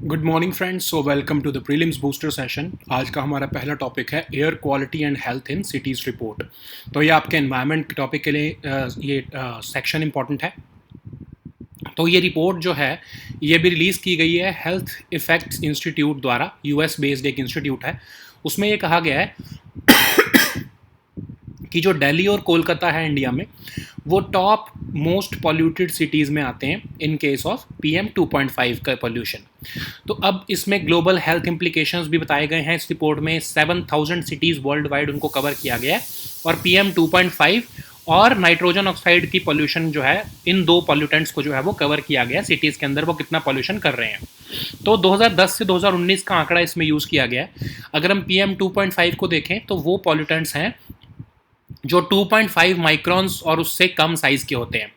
Good morning friends, so welcome to the prelims booster session. आज का हमारा पहला टॉपिक है air quality and health in cities report. तो ये आपके एनवायरनमेंट टॉपिक के लिए ये सेक्शन इंपॉर्टेंट है। तो ये रिपोर्ट जो है ये भी रिलीज़ की गई है हेल्थ इफेक्ट्स इंस्टीट्यूट द्वारा। यूएस बेस्ड एक इंस्टीट्यूट है। उसमें ये कहा गया है कि जो दिल्ली और कोलकाता है इंडिया में, वो टॉप मोस्ट पॉल्यूटेड सिटीज़ में आते हैं इन केस ऑफ PM 2.5 का पॉल्यूशन। तो अब इसमें ग्लोबल हेल्थ इम्प्लीकेशंस भी बताए गए हैं। इस रिपोर्ट में 7000 सिटीज़ वर्ल्ड वाइड उनको कवर किया गया है और PM 2.5 और नाइट्रोजन ऑक्साइड की पॉल्यूशन जो है, इन दो पॉल्यूटेंट्स को जो है वो कवर किया गया है सिटीज़ के अंदर, वो कितना पॉल्यूशन कर रहे हैं। तो 2010 से 2019 का आंकड़ा इसमें यूज़ किया गया है। अगर हम PM 2.5 को देखें तो वो पॉल्यूटेंट्स हैं जो 2.5 माइक्रॉन्स और उससे कम साइज़ के होते हैं।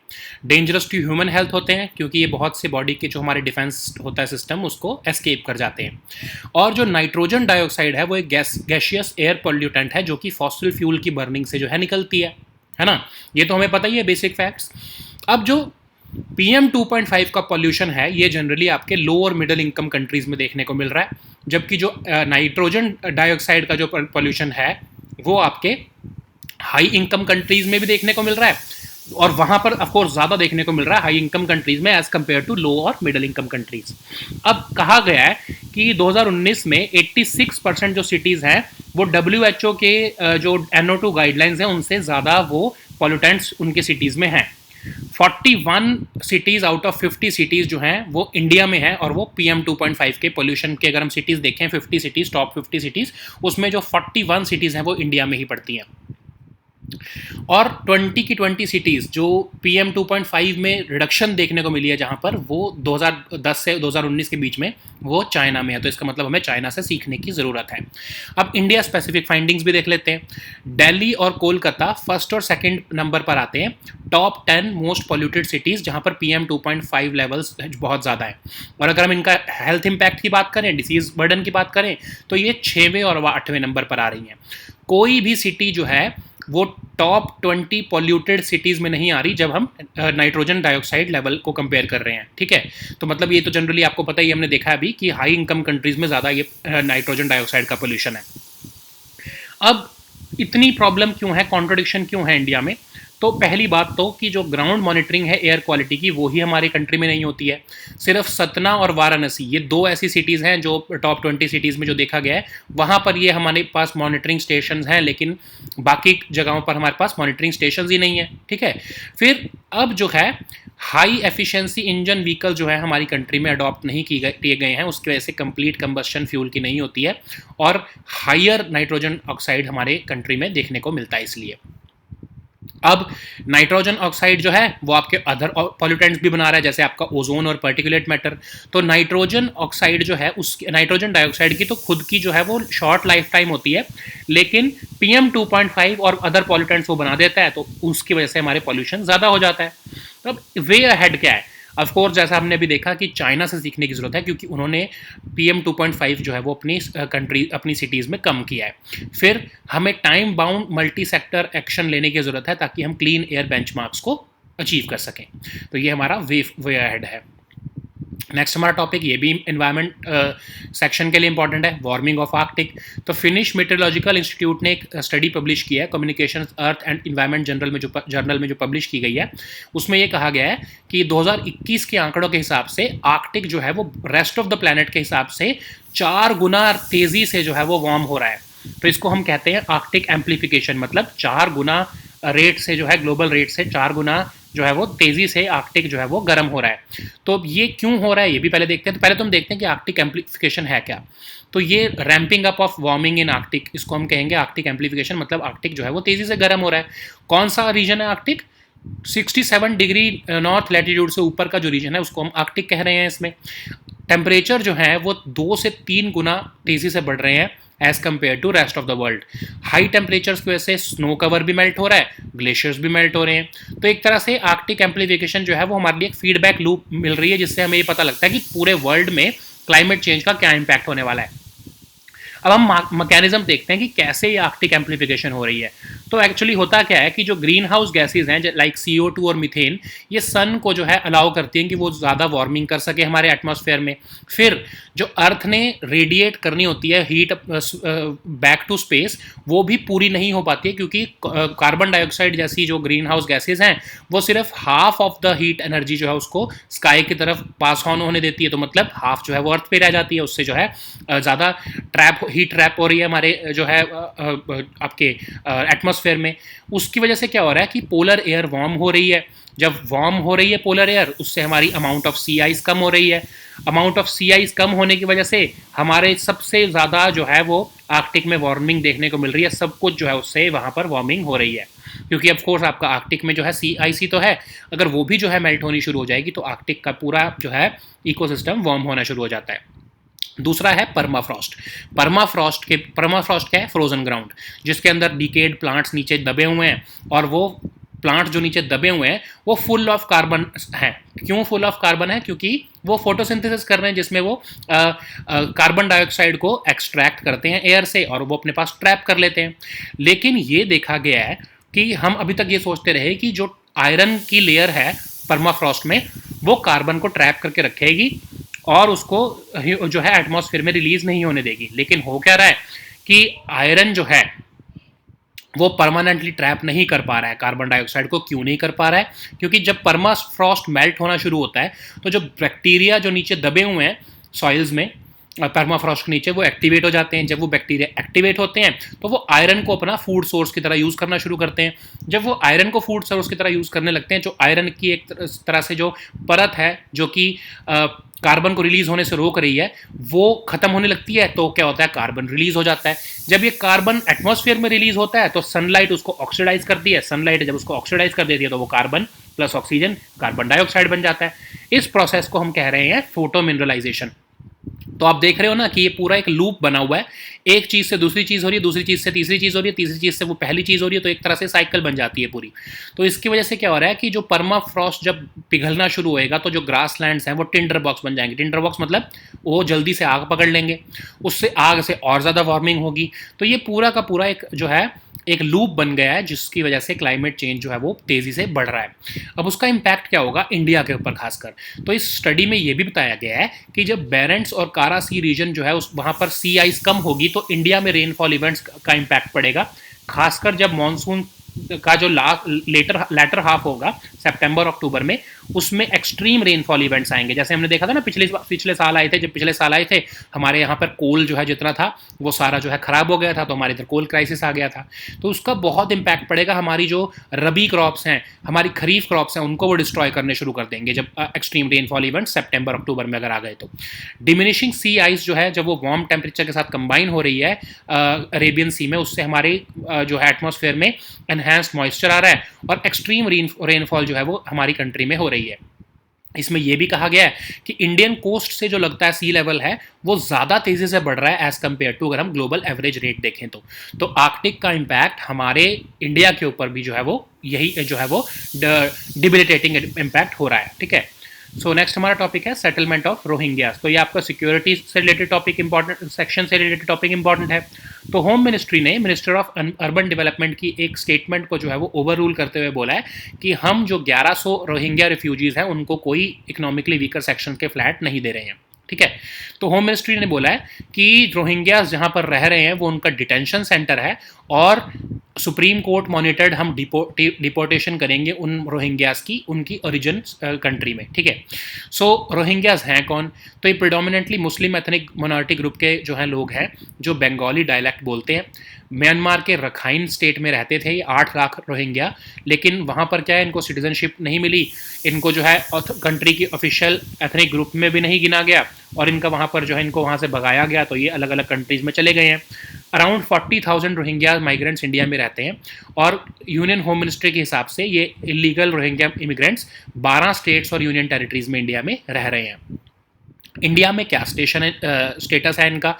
डेंजरस टू ह्यूमन हेल्थ होते हैं क्योंकि ये बहुत से बॉडी के जो हमारे डिफेंस होता है सिस्टम, उसको एस्केप कर जाते हैं। और जो नाइट्रोजन डाइऑक्साइड है वो एक गैशियस एयर पॉल्यूटेंट है जो कि फॉसिल फ्यूल की बर्निंग से जो है निकलती है ना। ये तो हमें पता ही है, बेसिक फैक्ट्स। अब जो PM 2.5 का पॉल्यूशन है ये जनरली आपके लो और मिडिल इनकम कंट्रीज़ में देखने को मिल रहा है, जबकि जो नाइट्रोजन डाइऑक्साइड का जो पॉल्यूशन है वो आपके हाई इनकम कंट्रीज़ में भी देखने को मिल रहा है, और वहाँ पर ऑफ कोर्स ज़्यादा देखने को मिल रहा है हाई इनकम कंट्रीज़ में एज़ कम्पेयर टू लो और मिडिल इनकम कंट्रीज़। अब कहा गया है कि 2019 में 86% जो सिटीज़ हैं वो WHO के जो NO2 गाइडलाइंस हैं उनसे ज़्यादा वो पॉल्यूटेंट्स उनके सिटीज़ में हैं। 41 सिटीज़ आउट ऑफ 50 सिटीज़ जो हैं वो इंडिया में हैं, और वो PM 2.5 के पोल्यूशन के अगर हम सिटीज़ देखें 50 सिटीज़, टॉप 50 सिटीज़, उसमें जो 41 सिटीज़ हैं वो इंडिया में ही पड़ती हैं। और 20 की 20 सिटीज़ जो PM 2.5 में रिडक्शन देखने को मिली है, जहाँ पर वो 2010 से 2019 के बीच में वो चाइना में है। तो इसका मतलब हमें चाइना से सीखने की ज़रूरत है। अब इंडिया स्पेसिफिक फाइंडिंग्स भी देख लेते हैं। दिल्ली और कोलकाता फर्स्ट और सेकंड नंबर पर आते हैं, टॉप 10 मोस्ट पॉल्यूटेड सिटीज़ जहाँ पर PM 2.5 लेवल्स बहुत ज़्यादा है। और अगर हम इनका हेल्थ इम्पैक्ट की बात करें, डिसीज़ बर्डन की बात करें, तो ये 6वें और 8वें नंबर पर आ रही हैं। कोई भी सिटी जो है वो टॉप 20 पॉल्यूटेड सिटीज़ में नहीं आ रही जब हम नाइट्रोजन डाइऑक्साइड लेवल को कंपेयर कर रहे हैं, ठीक है। तो मतलब ये तो जनरली आपको पता ही, हमने देखा अभी कि हाई इनकम कंट्रीज़ में ज़्यादा ये नाइट्रोजन डाइऑक्साइड का पोल्यूशन है। अब इतनी प्रॉब्लम क्यों है, कॉन्ट्रडिक्शन क्यों है इंडिया में? तो पहली बात तो कि जो ग्राउंड मॉनिटरिंग है एयर क्वालिटी की, वो ही हमारी कंट्री में नहीं होती है। सिर्फ सतना और वाराणसी, ये दो ऐसी सिटीज़ हैं जो टॉप 20 सिटीज़ में जो देखा गया है, वहाँ पर ये हमारे पास मॉनिटरिंग स्टेशंस हैं, लेकिन बाकी जगहों पर हमारे पास मॉनिटरिंग स्टेशंस ही नहीं है, ठीक है। फिर अब जो है हाई एफिशिएंसी इंजन व्हीकल जो है हमारी कंट्री में अडॉप्ट नहीं किए गए हैं, उसकी वजह से कंप्लीट कंबस्शन फ्यूल की नहीं होती है, और हायर नाइट्रोजन ऑक्साइड हमारे कंट्री में देखने को मिलता है। इसलिए अब नाइट्रोजन ऑक्साइड जो है वो आपके अदर पॉल्यूटेंट्स भी बना रहा है, जैसे आपका ओजोन और पार्टिकुलेट मैटर। तो नाइट्रोजन ऑक्साइड जो है, उस नाइट्रोजन डाइऑक्साइड की तो खुद की जो है वो शॉर्ट लाइफ टाइम होती है, लेकिन PM 2.5 और अदर पॉल्यूटेंट्स वो बना देता है, तो उसकी वजह से हमारे पॉल्यूशन ज़्यादा हो जाता है। तो अब वे अहेड क्या है? ऑफ कोर्स जैसा हमने अभी देखा कि चाइना से सीखने की ज़रूरत है, क्योंकि उन्होंने PM 2.5 जो है वो अपनी सिटीज़ में कम किया है। फिर हमें time bound multi sector action लेने की ज़रूरत है ताकि हम क्लीन एयर बेंचमार्क्स को अचीव कर सकें। तो ये हमारा वे अहेड है। नेक्स्ट हमारा टॉपिक ये भी एनवायरनमेंट सेक्शन के लिए इंपॉर्टेंट है, वार्मिंग ऑफ आर्कटिक। तो फिनिश मेट्रोलॉजिकल इंस्टीट्यूट ने एक स्टडी पब्लिश किया है, communication earth and environment journal में जो पब्लिश की गई है, उसमें ये कहा गया है कि 2021 के आंकड़ों के हिसाब से आर्कटिक जो है वो रेस्ट ऑफ द प्लैनेट के हिसाब से 4 गुना तेज़ी से जो है वो वार्म हो रहा है। तो इसको हम कहते हैं आर्कटिक एम्प्लीफिकेशन, मतलब 4 गुना रेट से जो है, ग्लोबल रेट से 4 गुना जो है वो तेज़ी से आर्कटिक जो है वो गर्म हो रहा है। तो ये क्यों हो रहा है ये भी पहले देखते हैं। तो पहले तो हम देखते हैं कि आर्कटिक एम्प्लीफिकेशन है क्या। तो ये ramping up of warming in Arctic, इसको हम कहेंगे आर्कटिक एम्प्लीफिकेशन, मतलब आर्कटिक जो है वो तेज़ी से गर्म हो रहा है। कौन सा रीजन है आर्कटिक? 67 डिग्री नॉर्थ लैटिट्यूड से ऊपर का जो रीजन है उसको हम आर्कटिक कह रहे हैं। इसमें टेम्परेचर जो है वो 2 से 3 गुना तेज़ी से बढ़ रहे हैं as compared to rest of the world. High temperatures की वजह से स्नो कवर भी मेल्ट हो रहा है, ग्लेशियर्स भी मेल्ट हो रहे हैं। तो एक तरह से आर्कटिक एम्प्लीफिकेशन जो है वो हमारे लिए एक फीडबैक लूप मिल रही है, जिससे हमें ये पता लगता है कि पूरे वर्ल्ड में क्लाइमेट चेंज का क्या इम्पैक्ट होने वाला है। अब हम मैकेनिज्म देखते हैं कि कैसे ये आर्कटिक एम्प्लीफिकेशन हो रही है। तो एक्चुअली होता क्या है कि जो ग्रीन हाउस गैसेज हैं लाइक CO2 और मीथेन, ये सन को जो है अलाउ करती हैं कि वो ज़्यादा वार्मिंग कर सके हमारे एटमॉस्फेयर में। फिर जो अर्थ ने रेडिएट करनी होती है हीट बैक टू स्पेस, वो भी पूरी नहीं हो पाती है, क्योंकि कार्बन डाइऑक्साइड जैसी जो ग्रीन हाउस गैसेज हैं वो सिर्फ half of the heat energy जो है उसको स्काई की तरफ पास ऑन होने देती है। तो मतलब हाफ जो है वो अर्थ पे रह जाती है, उससे जो है ज़्यादा हीट ट्रैप हो रही है हमारे जो है आपके एटमॉस्फेयर में। उसकी वजह से क्या हो रहा है कि पोलर एयर वार्म हो रही है। जब वार्म हो रही है पोलर एयर, उससे हमारी अमाउंट ऑफ सी आइस कम हो रही है। अमाउंट ऑफ सी आइस कम होने की वजह से हमारे सबसे ज़्यादा जो है वो आर्कटिक में वार्मिंग देखने को मिल रही है। सब कुछ जो है उससे वहाँ पर वार्मिंग हो रही है, क्योंकि ऑफ कोर्स आपका आर्कटिक में जो है सी आइस ही तो है। अगर वो भी जो है मेल्ट होनी शुरू हो जाएगी तो आर्कटिक का पूरा जो है इकोसिस्टम वार्म होना शुरू हो जाता है। दूसरा है परमाफ्रॉस्ट। परमाफ्रॉस्ट क्या है? फ्रोजन ग्राउंड, जिसके अंदर डिकेड प्लांट्स नीचे दबे हुए हैं, और वो प्लांट जो नीचे दबे हुए हैं वो फुल ऑफ कार्बन है। क्यों फुल ऑफ कार्बन है? क्योंकि वो फोटोसिंथेसिस कर रहे हैं, जिसमें वो कार्बन डाइऑक्साइड को एक्सट्रैक्ट करते हैं एयर से और वो अपने पास ट्रैप कर लेते हैं। लेकिन ये देखा गया है कि हम अभी तक ये सोचते रहे कि जो आयरन की लेयर है परमाफ्रॉस्ट में, वो कार्बन को ट्रैप करके रखेगी और उसको जो है एटमॉस्फेयर में रिलीज नहीं होने देगी। लेकिन हो क्या रहा है कि आयरन जो है वो परमानेंटली ट्रैप नहीं कर पा रहा है कार्बन डाइऑक्साइड को। क्यों नहीं कर पा रहा है? क्योंकि जब परमाफ्रॉस्ट मेल्ट होना शुरू होता है तो जो बैक्टीरिया जो नीचे दबे हुए हैं सॉइल्स में परमाफ्रॉस्ट के नीचे, वो एक्टिवेट हो जाते हैं। जब वो बैक्टीरिया एक्टिवेट होते हैं तो वो आयरन को अपना फूड सोर्स की तरह यूज़ करना शुरू करते हैं। जब वो आयरन को फूड सोर्स की तरह यूज़ करने लगते हैं, जो आयरन की एक तरह से जो परत है जो कि कार्बन को रिलीज होने से रोक रही है, वो खत्म होने लगती है। तो क्या होता है? कार्बन रिलीज हो जाता है। जब ये कार्बन एटमॉस्फेयर में रिलीज होता है तो सनलाइट उसको ऑक्सीडाइज करती है। सनलाइट जब उसको ऑक्सीडाइज कर देती है तो वो carbon plus oxygen carbon dioxide बन जाता है। इस प्रोसेस को हम कह रहे हैं फोटो मिनरलाइजेशन। तो आप देख रहे हो ना कि ये पूरा एक लूप बना हुआ है। एक चीज़ से दूसरी चीज़ हो रही है, दूसरी चीज़ से तीसरी चीज़ हो रही है, तीसरी चीज़ से वो पहली चीज़ हो रही है, तो एक तरह से साइकिल बन जाती है पूरी। तो इसकी वजह से क्या हो रहा है कि जो परमाफ्रॉस्ट जब पिघलना शुरू होएगा तो जो ग्रास लैंड्स हैं वो टिंडर बॉक्स बन जाएंगे। टिंडर बॉक्स मतलब वो जल्दी से आग पकड़ लेंगे, उससे आग से और ज़्यादा वार्मिंग होगी। तो ये पूरा का पूरा एक जो है एक लूप बन गया है, जिसकी वजह से क्लाइमेट चेंज जो है वो तेज़ी से बढ़ रहा है। अब उसका इम्पैक्ट क्या होगा इंडिया के ऊपर खासकर? तो इस स्टडी में ये भी बताया गया है कि जब बेरेंट्स और कारा सी रीजन जो है उस वहाँ पर सी आइस कम होगी तो इंडिया में रेनफॉल इवेंट्स का इम्पैक्ट पड़ेगा। खासकर जब मानसून का जो लेटर हाफ होगा सितंबर अक्टूबर में, उसमें एक्सट्रीम रेनफॉल इवेंट्स आएंगे। जैसे हमने देखा था ना पिछले साल आए थे। जब पिछले साल आए थे हमारे यहाँ पर कोल जो है जितना था वो सारा जो है ख़राब हो गया था, तो हमारे इधर कोल क्राइसिस आ गया था। तो उसका बहुत इम्पैक्ट पड़ेगा। हमारी जो रबी क्रॉप्स हैं, हमारी खरीफ क्रॉप्स हैं, उनको वो डिस्ट्रॉय करने शुरू कर देंगे जब एक्सट्रीम रेनफॉल इवेंट सितंबर अक्टूबर में अगर आ गए तो। डिमिनिशिंग सी आइस जो है जब वो वार्म टेम्परेचर के साथ कंबाइन हो रही है अरेबियन सी में, उससे हमारे जो है एटमॉस्फेयर में एनहांस्ड मॉइस्चर आ रहा है और एक्सट्रीम रेनफॉल जो है वो हमारी कंट्री में हो रही है। इसमें यह भी कहा गया है कि इंडियन कोस्ट से जो लगता है सी लेवल है वो ज़्यादा तेज़ी से बढ़ रहा है एज़ कम्पेयर टू अगर हम ग्लोबल एवरेज रेट देखें तो आर्कटिक का इम्पैक्ट हमारे इंडिया के ऊपर भी जो है वो यही जो है वो डिबिलिटेटिंग इम्पैक्ट हो रहा है। ठीक है। सो नेक्स्ट हमारा टॉपिक है सेटलमेंट ऑफ रोहिंग्यास। तो ये आपका सिक्योरिटी से रिलेटेड टॉपिक इंपॉर्टेंट, सेक्शन से रिलेटेड टॉपिक इंपॉर्टेंट है। तो होम मिनिस्ट्री ने मिनिस्टर ऑफ अर्बन डेवलपमेंट की एक स्टेटमेंट को जो है वो ओवर रूल करते हुए बोला है कि हम जो 1100 रोहिंग्या रिफ्यूजीज़ हैं उनको कोई इकोनॉमिकली वीकर सेक्शन के फ्लैट नहीं दे रहे हैं। ठीक है। तो होम मिनिस्ट्री ने बोला है कि रोहिंग्यास जहाँ पर रह रहे हैं वो उनका डिटेंशन सेंटर है और सुप्रीम कोर्ट मॉनिटर्ड हम डिपोर्टेशन करेंगे उन रोहिंग्यास की उनकी ओरिजिन कंट्री में। ठीक है। सो रोहिंग्यास हैं कौन? तो ये प्रिडोमिनेंटली मुस्लिम एथनिक माइनॉरिटी ग्रुप के जो हैं लोग हैं जो बंगाली डायलेक्ट बोलते हैं। म्यांमार के रखाइन स्टेट में रहते थे ये 8 लाख रोहिंग्या, लेकिन वहाँ पर क्या है इनको सिटीजनशिप नहीं मिली, इनको जो है कंट्री की ऑफिशियल एथनिक ग्रुप में भी नहीं गिना गया और इनका वहाँ पर जो है इनको वहाँ से भगाया गया, तो ये अलग अलग कंट्रीज़ में चले गए हैं। अराउंड 40,000 रोहिंग्या माइग्रेंट्स इंडिया में रहते हैं और यूनियन होम मिनिस्ट्री के हिसाब से ये इलीगल रोहिंग्या इमिग्रेंट्स 12 स्टेट्स और यूनियन टेरिटरीज़ में इंडिया में रह रहे हैं। इंडिया में क्या स्टेटस है इनका?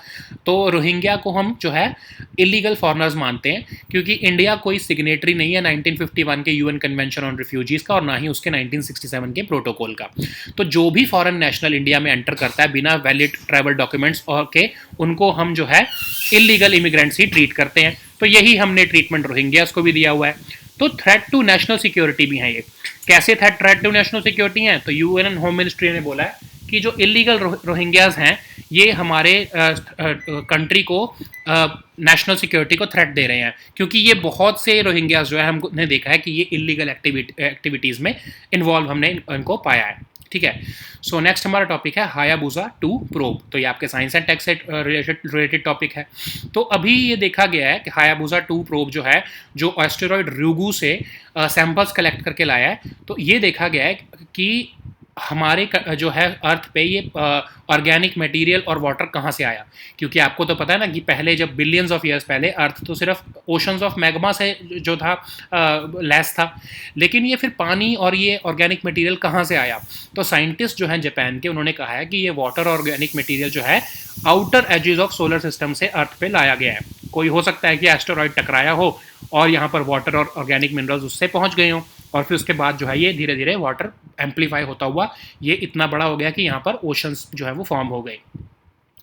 तो रोहिंग्या को हम जो है इलीगल फॉरेनर्स मानते हैं क्योंकि इंडिया कोई सिग्नेटरी नहीं है 1951 के यूएन कन्वेंशन ऑन रिफ्यूजीज़ का और ना ही उसके 1967 के प्रोटोकॉल का। तो जो भी फॉरेन नेशनल इंडिया में एंटर करता है बिना वैलिड ट्रैवल डॉक्यूमेंट्स और के, उनको हम जो है इलीगल इमिग्रेंट्स ही ट्रीट करते हैं। तो यही हमने ट्रीटमेंट रोहिंग्यास को भी दिया हुआ है। तो थ्रेट टू नेशनल सिक्योरिटी भी है ये। कैसे थ्रेट टू नेशनल सिक्योरिटी है? तो यूएन होम मिनिस्ट्री ने बोला है कि जो इलीगल रोहिंग्यास हैं ये हमारे कंट्री को नेशनल सिक्योरिटी को थ्रेट दे रहे हैं, क्योंकि ये बहुत से रोहिंग्यास जो है हमने देखा है कि ये इलीगल एक्टिविटीज़ में इन्वॉल्व हमने इनको पाया है। ठीक है। सो नेक्स्ट हमारा टॉपिक है हायाबुसा 2 प्रोब। तो ये आपके साइंस एंड टेक से रिलेटेड टॉपिक है। तो अभी ये देखा गया है कि हायाबुसा 2 प्रोब जो है, जो एस्टेरॉयड ryugu से सैंपल्स कलेक्ट करके लाया है, तो ये देखा गया है कि हमारे जो है अर्थ पे ये ऑर्गेनिक मटेरियल और वाटर कहाँ से आया। क्योंकि आपको तो पता है ना कि पहले जब बिलियंस ऑफ ईयर्स पहले अर्थ तो सिर्फ ओशंस ऑफ मैग्मा से जो था लेस था, लेकिन ये फिर पानी और ये ऑर्गेनिक मटेरियल कहाँ से आया। तो साइंटिस्ट जो हैं जापान के, उन्होंने कहा है कि ये वाटर ऑर्गेनिक मटेरियल जो है outer edges of solar system से अर्थ पे लाया गया है। कोई हो सकता है कि एस्टेरॉयड टकराया हो और यहाँ पर वाटर और ऑर्गेनिक मिनरल्स उससे पहुँच गए हों, और फिर उसके बाद जो है ये धीरे धीरे वाटर एम्पलीफाई होता हुआ ये इतना बड़ा हो गया कि यहाँ पर ओशंस जो है वो फॉर्म हो गए।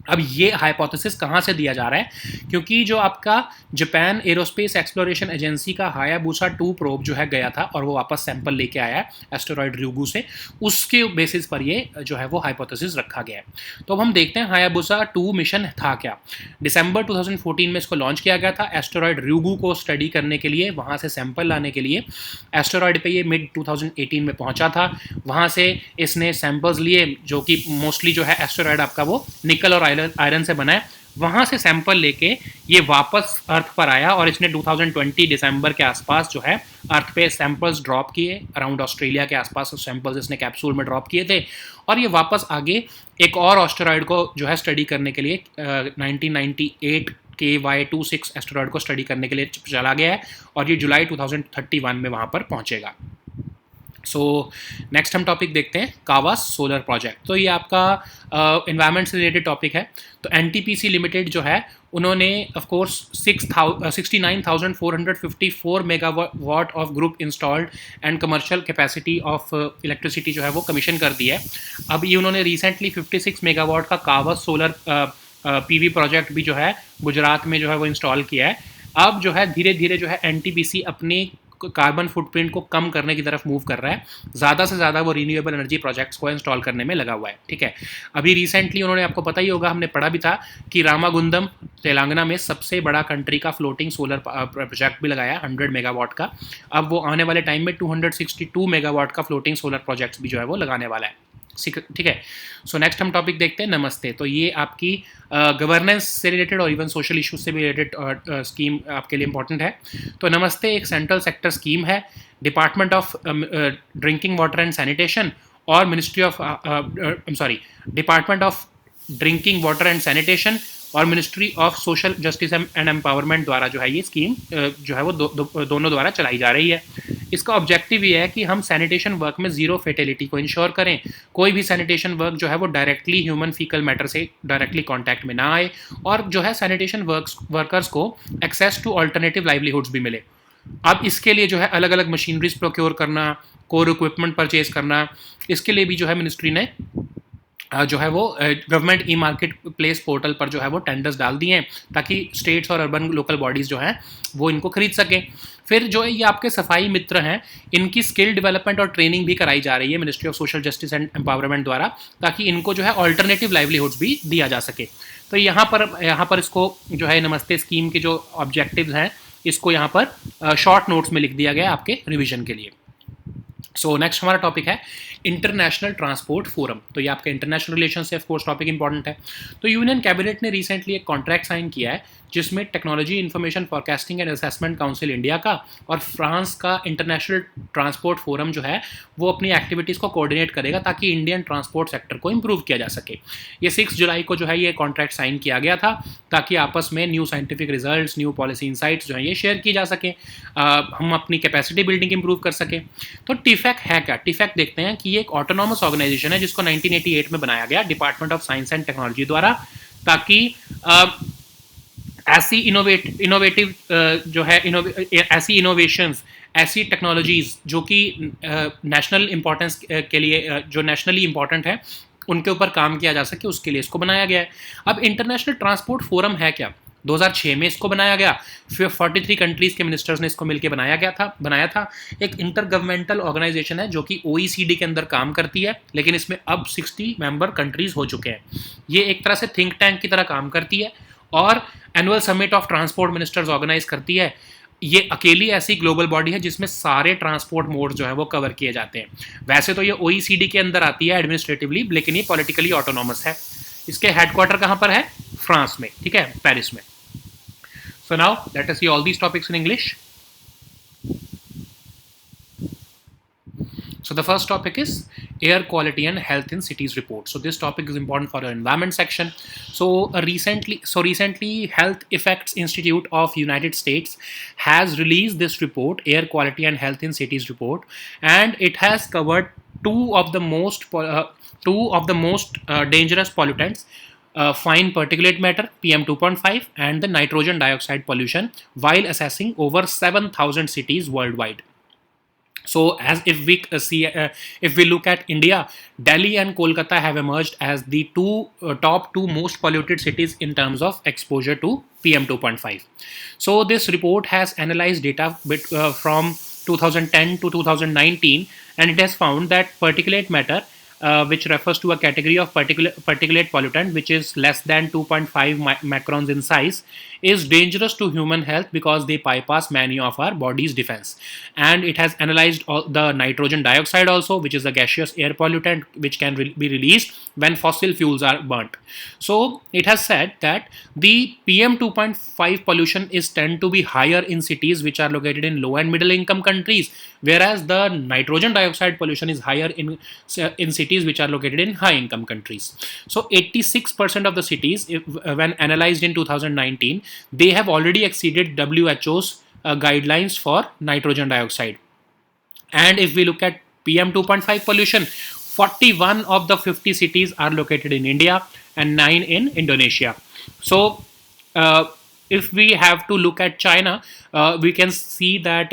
अब ये हाइपोथेसिस कहाँ से दिया जा रहा है? क्योंकि जो आपका जापान एरोस्पेस एक्सप्लोरेशन एजेंसी का हायाबुसा 2 प्रोब जो है गया था और वो वापस सैंपल लेके आया है एस्टेरॉयड ryugu से, उसके बेसिस पर ये जो है वो हाइपोथेसिस रखा गया है। तो अब हम देखते हैं हायाबुसा 2 मिशन था क्या। दिसंबर 2014 में इसको लॉन्च किया गया था एस्टेरॉयड ryugu को स्टडी करने के लिए, वहाँ से सैंपल लाने के लिए। एस्टेरॉयड पे ये मिड 2018 में पहुँचा था। वहाँ से इसने सैंपल्स लिए जो कि मोस्टली जो है एस्टेरॉयड आपका वो निकल और आयरन से बना है। वहाँ से सैंपल लेके ये वापस अर्थ पर आया और इसने 2020 दिसंबर के आसपास जो है अर्थ पे सैंपल्स ड्रॉप किए। अराउंड ऑस्ट्रेलिया के आसपास सैंपल्स इसने कैप्सूल में ड्रॉप किए थे, और ये वापस आगे एक और एस्टेरॉयड को जो है स्टडी करने के लिए 1998 KY26 एस्टेरॉयड को स्टडी करने के लिए चला गया है, और ये जुलाई 2031 में वहाँ पर पहुँचेगा। सो नेक्स्ट हम टॉपिक देखते हैं कावास सोलर प्रोजेक्ट। तो ये आपका एनवायरनमेंट से रिलेटेड टॉपिक है। तो NTPC लिमिटेड जो है उन्होंने of course 69,454 megawatt of group installed and commercial capacity of electricity जो है वो कमीशन कर दी है। अब ये उन्होंने रिसेंटली 56 मेगावाट का कावास सोलर PV प्रोजेक्ट भी जो है गुजरात में जो है वो इंस्टॉल किया है। अब जो है धीरे धीरे जो है NTPC अपनी कार्बन फुटप्रिंट को कम करने की तरफ मूव कर रहा है। ज़्यादा से ज़्यादा वो रीन्यूएबल एनर्जी प्रोजेक्ट्स को इंस्टॉल करने में लगा हुआ है। ठीक है। अभी रिसेंटली उन्होंने, आपको पता ही होगा, हमने पढ़ा भी था कि रामागुंडम तेलंगाना में सबसे बड़ा कंट्री का फ्लोटिंग सोलर प्रोजेक्ट भी लगाया 100 मेगावाट का। अब वो आने वाले टाइम में 262 मेगावाट का फ्लोटिंग सोलर प्रोजेक्ट्स भी जो है वो लगाने वाला है। ठीक है। सो नेक्स्ट हम टॉपिक देखते हैं नमस्ते। तो ये आपकी गवर्नेंस से रिलेटेड और इवन सोशल इश्यूज से भी रिलेटेड स्कीम आपके लिए इंपॉर्टेंट है। तो नमस्ते एक सेंट्रल सेक्टर स्कीम है department of drinking water and sanitation और ministry of department of drinking water and sanitation और ministry of social justice and empowerment द्वारा जो है ये स्कीम जो है वो दोनों द्वारा चलाई जा रही है। इसका ऑब्जेक्टिव ये है कि हम सैनिटेशन वर्क में ज़ीरो फेटेलिटी को इंश्योर करें। कोई भी सैनिटेशन वर्क जो है वो डायरेक्टली ह्यूमन फीकल मैटर से डायरेक्टली कांटेक्ट में ना आए, और जो है सैनिटेशन वर्कर्स को एक्सेस टू अल्टरनेटिव लाइवलीहुड्स भी मिले। अब इसके लिए जो है अलग अलग मशीनरीज प्रोक्योर करना, कोर इक्विपमेंट परचेज करना, इसके लिए भी जो है मिनिस्ट्री ने जो है वो government e market place portal पर जो है वो टेंडर्स डाल दिए हैं ताकि स्टेट्स और अर्बन लोकल बॉडीज़ जो हैं वो इनको खरीद सकें। फिर जो है ये आपके सफाई मित्र हैं, इनकी स्किल डेवलपमेंट और ट्रेनिंग भी कराई जा रही है ministry of social justice and empowerment द्वारा, ताकि इनको जो है ऑल्टरनेटिव लाइवलीहुड्स भी दिया जा सके। तो यहाँ पर इसको जो है नमस्ते स्कीम के जो ऑब्जेक्टिव्स हैं इसको यहाँ पर शॉर्ट नोट्स में लिख दिया गया आपके रिविजन के लिए। सो नेक्स्ट हमारा टॉपिक है इंटरनेशनल ट्रांसपोर्ट फोरम। तो ये आपका इंटरनेशनल रिलेशन से ऑफ कोर्स टॉपिक इंपॉर्टेंट है। तो यूनियन कैबिनेट ने रिसेंटली एक कॉन्ट्रैक्ट साइन किया है जिसमें technology information forecasting and assessment council India का और फ्रांस का इंटरनेशनल ट्रांसपोर्ट फोरम जो है वो अपनी एक्टिविटीज़ को कोऑर्डिनेट करेगा ताकि इंडियन ट्रांसपोर्ट सेक्टर को इम्प्रूव किया जा सके। ये 6 जुलाई को जो है ये कॉन्ट्रैक्ट साइन किया गया था ताकि आपस में new scientific results, new policy insights जो है ये शेयर की जा सके, हम अपनी कैपेसिटी बिल्डिंग इंप्रूव कर सकें। तो टीफैक है क्या? टीफैक देखते हैं कि ये एक ऑटोनॉमस ऑर्गेनाइजेशन है जिसको 1988 में बनाया गया department of science and technology द्वारा, ताकि ऐसी इनोवेटिव जो है ऐसी इनोवेशंस, ऐसी टेक्नोलॉजीज जो कि नेशनल इंपॉर्टेंस के लिए जो नेशनली इंपॉर्टेंट है उनके ऊपर काम किया जा सके, उसके लिए इसको बनाया गया है। अब इंटरनेशनल ट्रांसपोर्ट फोरम है क्या? 2006 में इसको बनाया गया, फिर 43 कंट्रीज़ के मिनिस्टर्स ने इसको मिलकर बनाया था। एक इंटर गवर्नमेंटल ऑर्गेनाइजेशन है जो कि OECD के अंदर काम करती है, लेकिन इसमें अब 60 मेंबर कंट्रीज़ हो चुके हैं। ये एक तरह से थिंक टैंक की तरह काम करती है और annual summit of transport ministers organise करती है। ये अकेली ऐसी ग्लोबल बॉडी है जिसमें सारे ट्रांसपोर्ट मोड जो है वो कवर किए जाते हैं। वैसे तो ये OECD के अंदर आती है एडमिनिस्ट्रेटिवली, लेकिन ये पॉलिटिकली ऑटोनॉमस है। इसके हेडक्वार्टर कहाँ पर है? फ्रांस में, ठीक है, पेरिस में। So now let us see all these topics in English. So the first topic is air quality and health in cities report. So this topic is important for the environment section. So recently Health Effects Institute of United States has released this report, air quality and health in cities report, and it has covered two of the most dangerous pollutants, fine particulate matter PM 2.5 and the nitrogen dioxide pollution, while assessing over 7,000 cities worldwide. So as if we look at India, Delhi and Kolkata have emerged as the top two most polluted cities in terms of exposure to PM 2.5. So this report has analyzed data from 2010 to 2019, and it has found that particulate matter, which refers to a category of particulate pollutant which is less than 2.5 microns in size, is dangerous to human health because they bypass many of our body's defense. And it has analyzed the nitrogen dioxide also, which is a gaseous air pollutant which can be released when fossil fuels are burnt. So it has said that the PM 2.5 pollution is tend to be higher in cities which are located in low and middle income countries, whereas the nitrogen dioxide pollution is higher in cities which are located in high income countries. So 86% of the cities, when analyzed in 2019, they have already exceeded WHO's guidelines for nitrogen dioxide. And if we look at PM 2.5 pollution, 41 of the 50 cities are located in India and 9 in Indonesia. So if we have to look at China, we can see that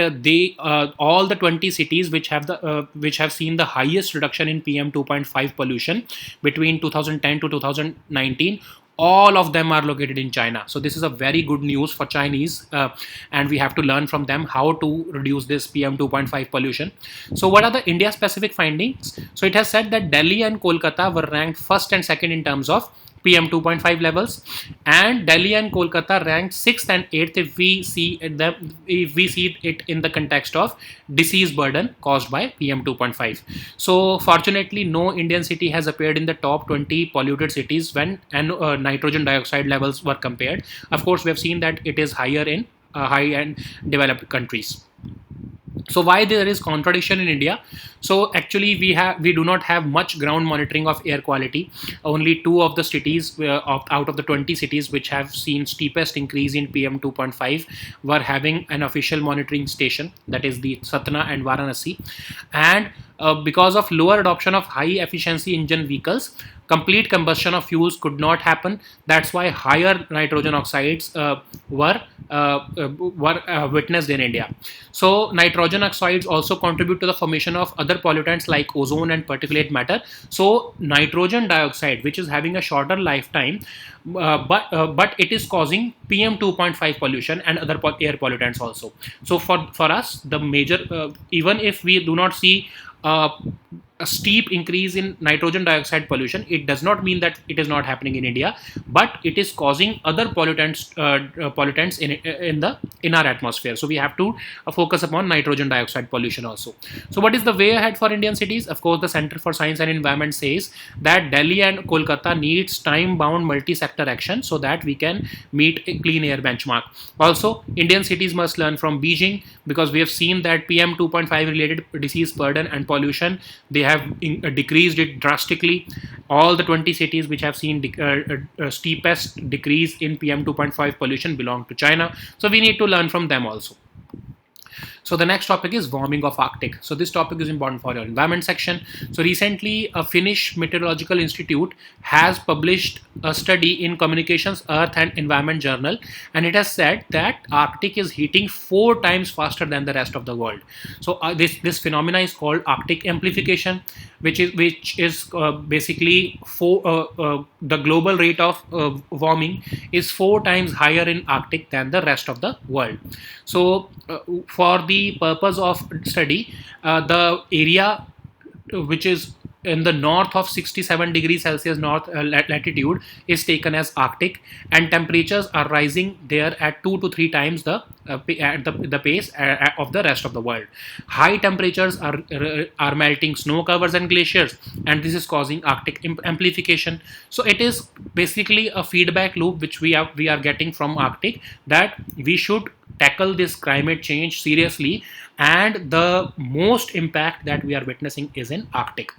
all the 20 cities which have seen the highest reduction in PM 2.5 pollution between 2010 to 2019, all of them are located in China. So this is a very good news for Chinese, and we have to learn from them how to reduce this PM 2.5 pollution. So what are the India specific findings? So it has said that Delhi and Kolkata were ranked first and second in terms of PM 2.5 levels, and Delhi and Kolkata ranked 6th and 8th if we see it in the context of disease burden caused by PM 2.5. So fortunately, no Indian city has appeared in the top 20 polluted cities when nitrogen dioxide levels were compared. Of course, we have seen that it is higher in high and developed countries. So why there is contradiction in India? So actually we do not have much ground monitoring of air quality. Only 2 of the cities out of the 20 cities which have seen steepest increase in PM 2.5 were having an official monitoring station, that is the Satna and Varanasi. And because of lower adoption of high efficiency engine vehicles, complete combustion of fuels could not happen. That's why higher nitrogen oxides were witnessed in India. So nitrogen oxides also contribute to the formation of other pollutants like ozone and particulate matter. So nitrogen dioxide, which is having a shorter lifetime, but it is causing PM 2.5 pollution and other air pollutants also. So for us, the major, even if we do not see a steep increase in nitrogen dioxide pollution, it does not mean that it is not happening in India, but it is causing other pollutants in our atmosphere. So we have to focus upon nitrogen dioxide pollution also. So what is the way ahead for Indian cities? Of course, the Center for Science and Environment says that Delhi and Kolkata needs time-bound multi-sector action so that we can meet a clean air benchmark. Also, Indian cities must learn from Beijing, because we have seen that PM 2.5 related disease burden and pollution, they have decreased it drastically. All the 20 cities which have seen steepest decrease in PM 2.5 pollution belong to China. So we need to learn from them also. So the next topic is warming of Arctic. So this topic is important for your environment section. So recently, a Finnish meteorological institute has published a study in Communications, Earth and Environment Journal, and it has said that Arctic is heating 4 times faster than the rest of the world. So this phenomena is called Arctic amplification, which is basically the global rate of warming is 4 times higher in Arctic than the rest of the world. So for the purpose of study, the area which is in the north of 67 degrees Celsius north latitude is taken as Arctic, and temperatures are rising there at 2 to 3 times the pace of the rest of the world. High temperatures are melting snow covers and glaciers, and this is causing Arctic amplification. So it is basically a feedback loop which we are getting from Arctic, that we should tackle this climate change seriously, and the most impact that we are witnessing is in Arctic.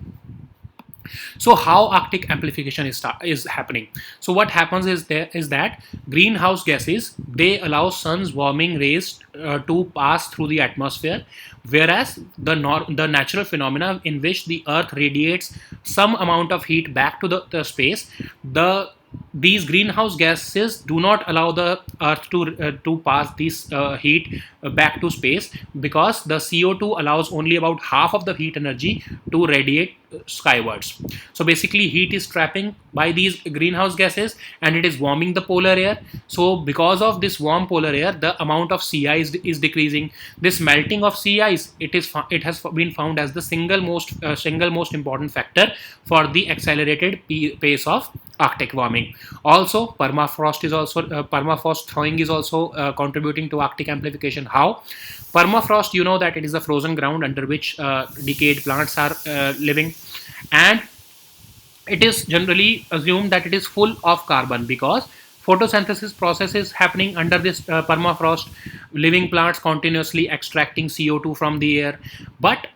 So how Arctic amplification is happening? So what happens is that greenhouse gases, they allow sun's warming rays to pass through the atmosphere, whereas the natural phenomena in which the Earth radiates some amount of heat back to the space, these greenhouse gases do not allow the Earth to pass this heat back to space, because the CO2 allows only about half of the heat energy to radiate skywards. So basically, heat is trapping by these greenhouse gases, and it is warming the polar air. So because of this warm polar air, the amount of sea ice is decreasing. This melting of sea ice, it has been found as the single most important factor for the accelerated pace of Arctic warming. Also, permafrost thawing is also contributing to Arctic amplification. How? Permafrost, you know that it is a frozen ground under which decayed plants are living, and it is generally assumed that it is full of carbon, because photosynthesis process is happening under this permafrost, living plants continuously extracting CO2 from the air. But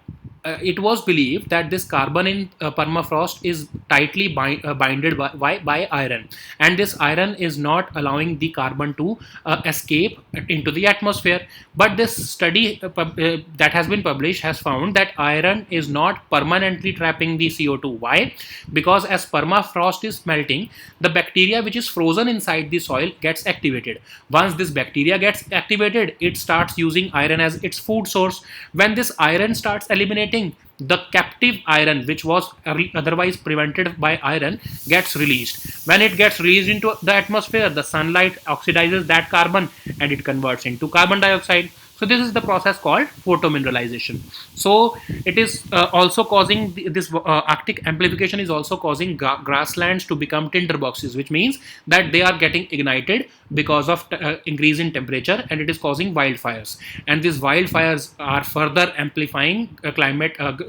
it was believed that this carbon in permafrost is tightly binded by iron, and this iron is not allowing the carbon to escape into the atmosphere. But this study that has been published has found that iron is not permanently trapping the CO2. Why? Because as permafrost is melting, the bacteria which is frozen inside the soil gets activated. Once this bacteria gets activated, it starts using iron as its food source. When this iron starts eliminating, the captive iron, which was otherwise prevented by iron, gets released. When it gets released into the atmosphere, the sunlight oxidizes that carbon and it converts into carbon dioxide. So this is the process called photomineralization. So it is also causing this Arctic amplification is also causing grasslands to become tinderboxes, which means that they are getting ignited because of increase in temperature, and it is causing wildfires. And these wildfires are further amplifying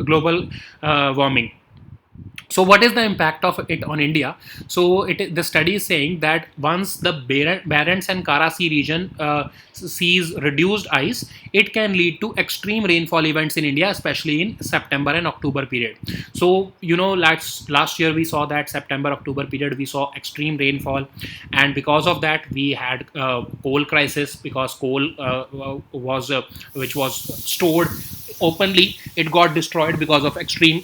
global warming. So what is the impact of it on India? So the study is saying that once the Barents and Kara Sea region sees reduced ice, it can lead to extreme rainfall events in India, especially in September and October period. So last year we saw that September-October period we saw extreme rainfall, and because of that we had coal crisis, because coal which was stored openly, it got destroyed because of extreme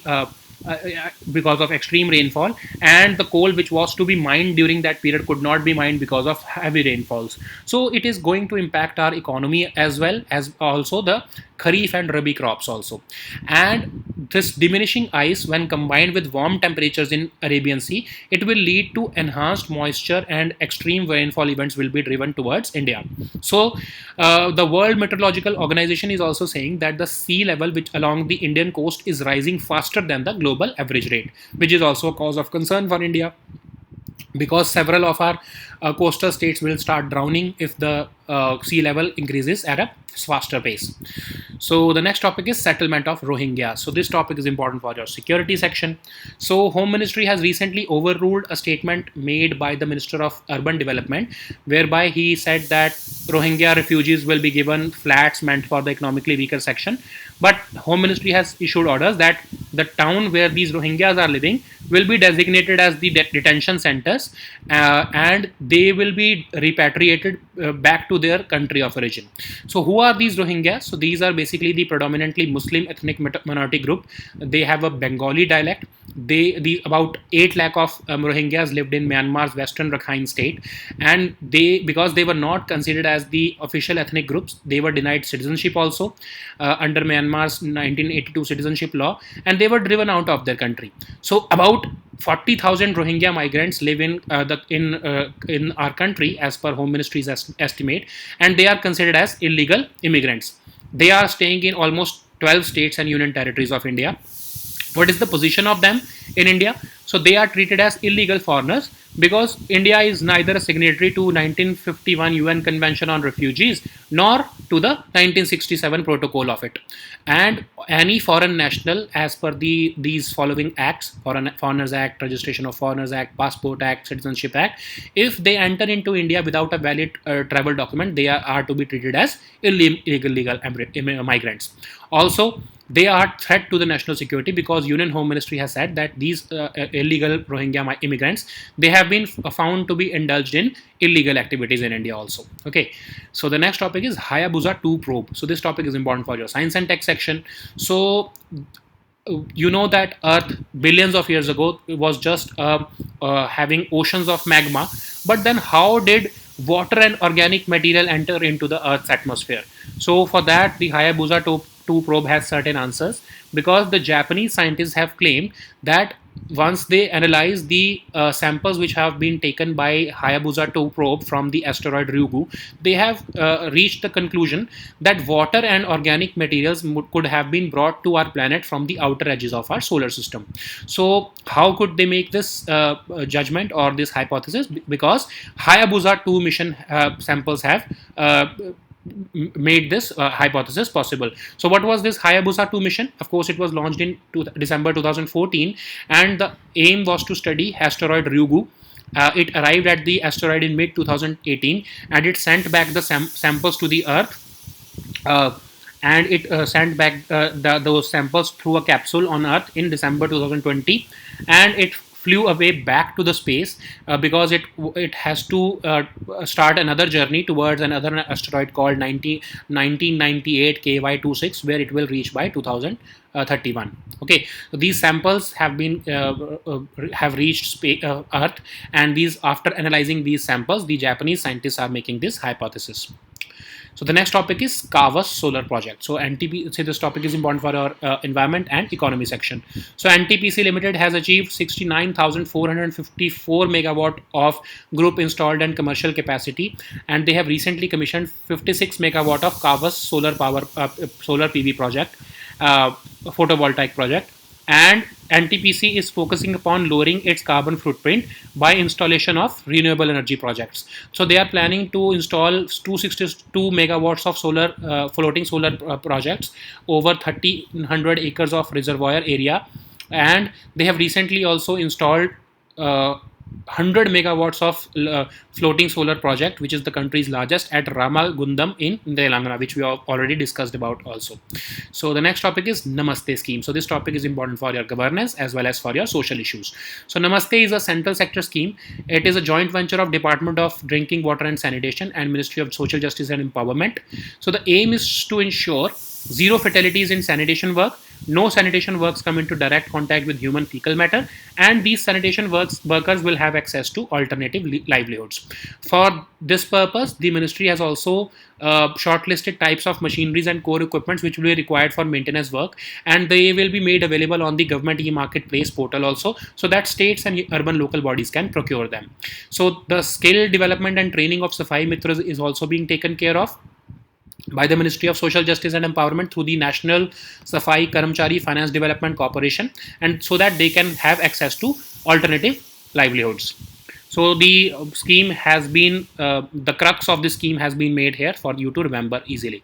rainfall, and the coal which was to be mined during that period could not be mined because of heavy rainfalls. So it is going to impact our economy as well as also the Kharif and Rabi crops also. And this diminishing ice, when combined with warm temperatures in Arabian Sea, it will lead to enhanced moisture, and extreme rainfall events will be driven towards India. So the World Meteorological Organization is also saying that the sea level which along the Indian coast is rising faster than the global average rate, which is also a cause of concern for India, because several of our coastal states will start drowning if the sea level increases at a faster pace. So the next topic is settlement of Rohingya. So this topic is important for your security section. So Home Ministry has recently overruled a statement made by the Minister of Urban Development, whereby he said that Rohingya refugees will be given flats meant for the economically weaker section. But Home Ministry has issued orders that the town where these Rohingyas are living will be designated as the detention centers, and they will be repatriated back to to their country of origin. So who are these Rohingyas? So these are basically the predominantly Muslim ethnic minority group. They have a Bengali dialect. About 8 lakh of Rohingyas lived in Myanmar's western Rakhine state, and because they were not considered as the official ethnic groups, they were denied citizenship also under Myanmar's 1982 citizenship law, and they were driven out of their country. So about 40,000 Rohingya migrants live in our country as per Home Ministry's estimate, and they are considered as illegal immigrants. They are staying in almost 12 states and union territories of India. What is the position of them in India? So they are treated as illegal foreigners because India is neither a signatory to 1951 UN Convention on Refugees nor to the 1967 protocol of it. And any foreign national, as per these following acts, Foreigners Act, Registration of Foreigners Act, Passport Act, Citizenship Act, if they enter into India without a valid travel document, they are to be treated as illegal migrants. Also, they are a threat to the national security because Union Home Ministry has said that these illegal Rohingya immigrants, they have been found to be indulged in illegal activities in India also. Okay, so the next topic is Hayabusa 2 probe. So this topic is important for your science and tech section. So you know that Earth billions of years ago was just having oceans of magma, but then how did water and organic material enter into the Earth's atmosphere? So for that, the Hayabusa 2 probe has certain answers, because the Japanese scientists have claimed that once they analyze the samples which have been taken by Hayabusa 2 probe from the asteroid Ryugu, they have reached the conclusion that water and organic materials could have been brought to our planet from the outer edges of our solar system. So how could they make this judgment or this hypothesis? Because Hayabusa 2 mission samples have made this hypothesis possible. So what was this Hayabusa 2 mission? Of course, it was launched in December 2014, and the aim was to study asteroid Ryugu. It arrived at the asteroid in mid 2018, and it sent back the samples to the Earth. And it sent back those samples through a capsule on Earth in December 2020, and it flew away back to the space because it has to start another journey towards another asteroid called 1998 KY26, where it will reach by 2031. Okay, so these samples have been have reached Earth, and after analyzing these samples, the Japanese scientists are making this hypothesis. So the next topic is Kavas Solar Project. So this topic is important for our environment and economy section. So NTPC Limited has achieved 69,454 megawatt of group installed and commercial capacity, and they have recently commissioned 56 megawatt of Kavas solar PV project, photovoltaic project. And NTPC is focusing upon lowering its carbon footprint by installation of renewable energy projects. So they are planning to install 262 megawatts of floating solar projects over 1,300 acres of reservoir area, and they have recently also installed 100 megawatts of floating solar project, which is the country's largest, at Ramagundam in Telangana, which we have already discussed about also. So the next topic is Namaste scheme. So this topic is important for your governance as well as for your social issues. So Namaste is a central sector scheme. It is a joint venture of Department of Drinking Water and Sanitation and Ministry of Social Justice and Empowerment. So the aim is to ensure zero fatalities in sanitation work. No sanitation works come into direct contact with human fecal matter, and these sanitation workers will have access to alternative livelihoods. For this purpose, the ministry has also shortlisted types of machineries and core equipments which will be required for maintenance work, and they will be made available on the government e-marketplace portal also, so that states and urban local bodies can procure them. So the skill development and training of Safai Mitras is also being taken care of by the Ministry of Social Justice and Empowerment through the National Safai Karamchari Finance Development Corporation, and so that they can have access to alternative livelihoods. So the scheme has been, the crux of the scheme has been made here for you to remember easily.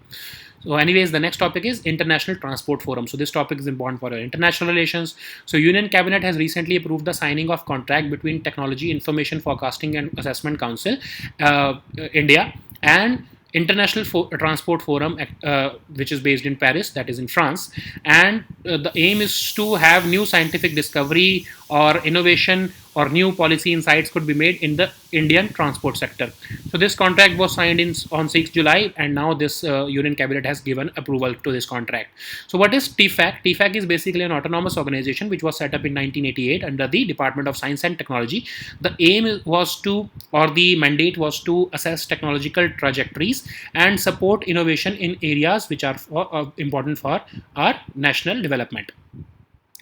So anyways, the next topic is International Transport Forum. So this topic is important for our international relations. So Union Cabinet has recently approved the signing of contract between Technology Information Forecasting and Assessment Council, India, and International Transport Forum, which is based in Paris, that is in France, and the aim is to have new scientific discovery or innovation or new policy insights could be made in the Indian transport sector. So this contract was signed on 6th July, and now this Union Cabinet has given approval to this contract. So what is TFAC? TFAC is basically an autonomous organization which was set up in 1988 under the Department of Science and Technology. The aim was to, or the mandate was to assess technological trajectories and support innovation in areas which are important for our national development.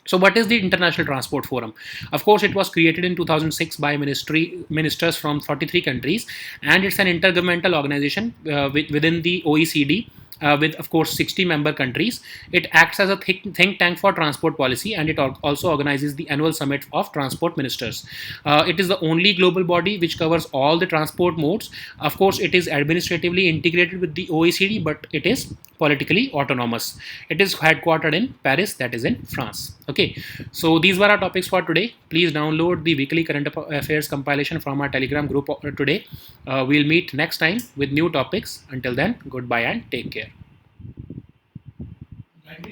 So what is the International Transport Forum? Of course, it was created in 2006 by ministers from 43 countries, and it's an intergovernmental organization within the OECD. With, of course, 60 member countries. It acts as a think tank for transport policy, and it also organizes the annual summit of transport ministers. It is the only global body which covers all the transport modes. Of course, it is administratively integrated with the OECD, but it is politically autonomous. It is headquartered in Paris, that is in France. Okay, so these were our topics for today. Please download the weekly current affairs compilation from our Telegram group today. We'll meet next time with new topics. Until then, goodbye and take care.